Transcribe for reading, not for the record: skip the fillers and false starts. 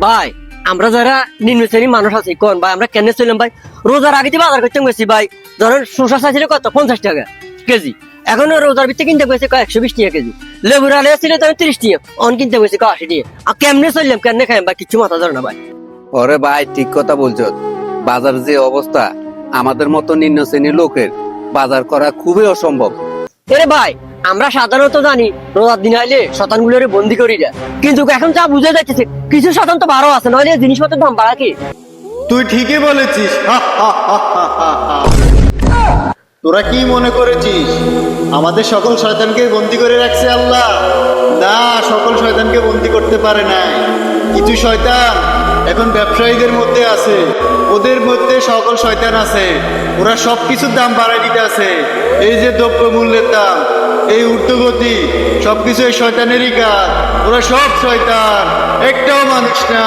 ভাই আমরা যারা নিম্ন শ্রেণীর মানুষ আছি কোন ভাই আমরা কেন চললাম ভাই রোজার আগে দিয়ে বাজার করতে গেছি ভাই ধরেন শসা চাইছিল কত 50 টাকা কেজি এখন রোজার ভিতরে কিনতে গেছে 120 টাকা কেজি লেবুর আলে ছিল তখন 30 টাকা অন কিনতে গেছে 80 টাকা আর কেমনে চললাম কেমনে খাইম ভাই কিছু মাথা ধরে না ভাই। ওরে ভাই ঠিক কথা বলছো, বাজার যে অবস্থা আমাদের মতো নিম্ন শ্রেণীর লোকের বাজার করা খুবই অসম্ভব। এরে ভাই আমরা সাধারণত জানি রোজার দিন আইলে শতানগুলোরে বন্দি করি না, কিন্তু এখন যা বুঝে যাচ্ছে কিছু শতান তো বারো আছে নইলে জিনিসপত্রের দাম বাড়া কি। তুই ঠিকই বলেছিস। তোরা কি মনে করেছিস আমাদের সকল শয়তানকে বন্দি করে রাখছে আল্লাহ? না, সকল শয়তানকে বন্দি করতে পারে নাই। কিছু শয়তান এখন ব্যবসায়ীদের মধ্যে আছে, ওদের মধ্যে সকল শয়তান আছে, ওরা সব কিছুর দাম বাড়াই দিতে আছে। এই যে দ্রব্য মূল্যের দাম, এই ঊর্ধ্বগতি, সবকিছু এই শয়তানেরই কাজ। ওরা সব শয়তান, একটাও মানুষ না।